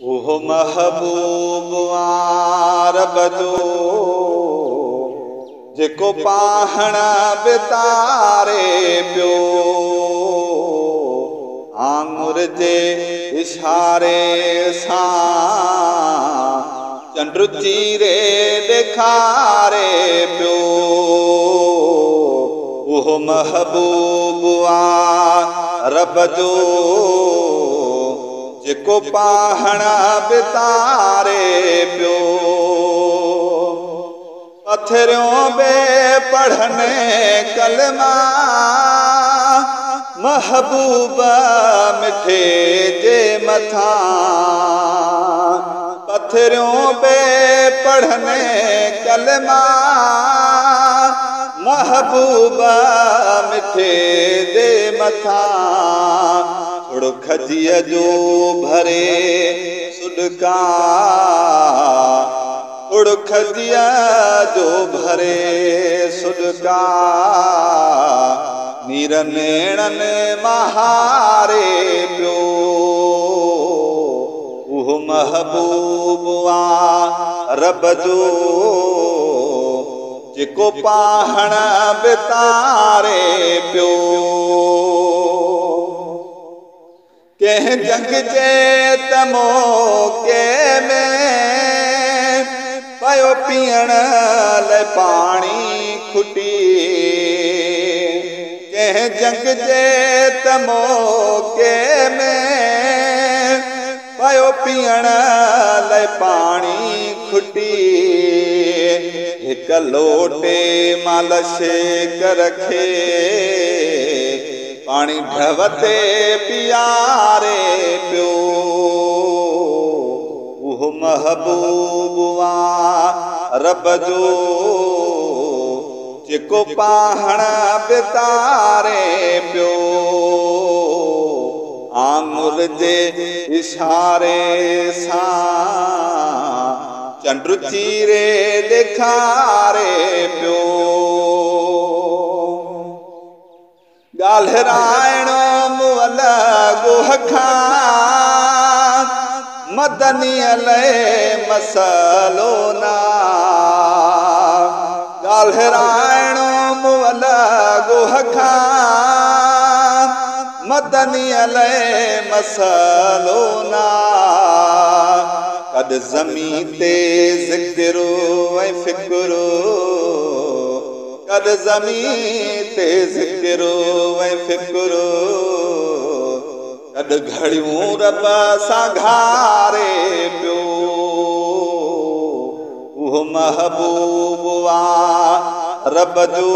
उहो महबूब रब जो जेको पाहण बितारे पियो आंगुर जे इशारे सां चंड चीरे ॾेखारे पियो। उहो महबूब रब जो जेको पाहण बितारे पियो पथरियों बे पढ़ने कलमा महबूब मिठे जे मथा पथरियों बे पढ़ने कलमा महबूब मिठे जे मथा थोड़ो खजीअ जो भरे सुडका थोड़ो खजीअ जो भरे सुडका नीर नेणनि महारे पियो। उहो महबूब रब जो जेको पाहण बितारे पियो कंहिं जंग जे त मौके में पयो पीअण लाइ पाणी खुटी कंहिं जंग जे त मौके में पयो पीअण लाइ पाणी खुटी हिक लोटे माल शेक रखे पानी ढवते पियारे पियो। उहो महबूब रब जो जेको पाहण बितारे पियो आंगुर जे इशारे सां चंड चीरे ॾेखारे पियो। ॻाल्हाइणो मुअल गोह खां मदनीअ लाइ मसलो ना ॻाल्हाइणो मुअल गोह खां मदनीअ लाइ मसलो ना कद ज़मीन ते ज़िक्र ऐं फ़िक्र कद ज़मीन ते ज़िक्र ऐं फ़िक्र कद घड़ियूं रब सां घारे पियो। उहो महबूब रब जो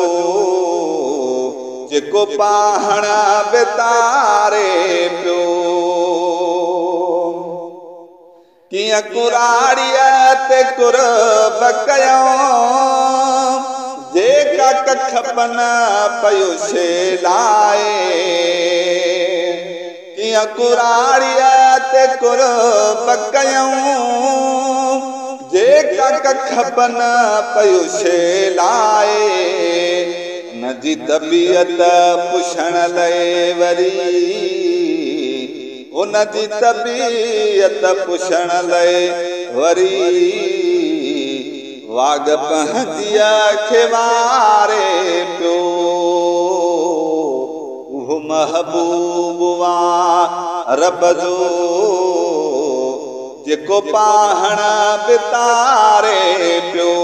जेको पाहण बितारे पियो कीअं कुराड़ीअ ते कुर्ब कयूं जेका कखपन पयो शेलाए कीअं कुराड़ीअ ते कुर्ब कयूं जेका कखपन पयो शेलाए उनजी तबीयत पुछण लाइ वरी उनजी तबीयत पुछण लाइ वरी वाग पंहिंजीअ खे वारे पियो। उहो महबूब रब जो जेको पाहण बितारे पियो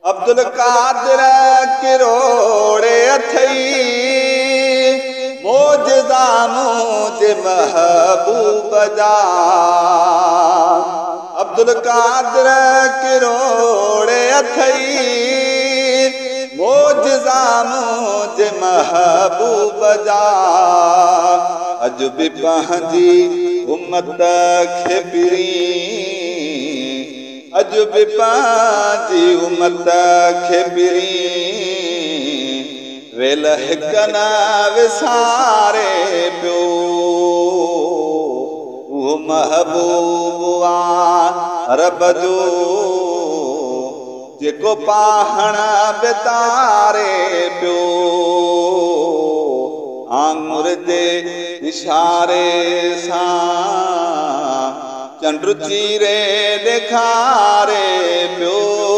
अब्दुल कादिर किरोड़े अथई मोजज़ा मुझे महबूब जा अब्दुल कादिर किरोड़े अथई मोजज़ा मुझे महबूब जा अज बि पंहिंजी उम्मत खे पिरी अज बि पंहिंजी उम्मत खे पिरी वेल हिक न विसारे पियो। उहो महबूब रब जो जेको पाहण बितारे पियो आंगुर जे इशारे सां चंड चीरे ॾेखारे पियो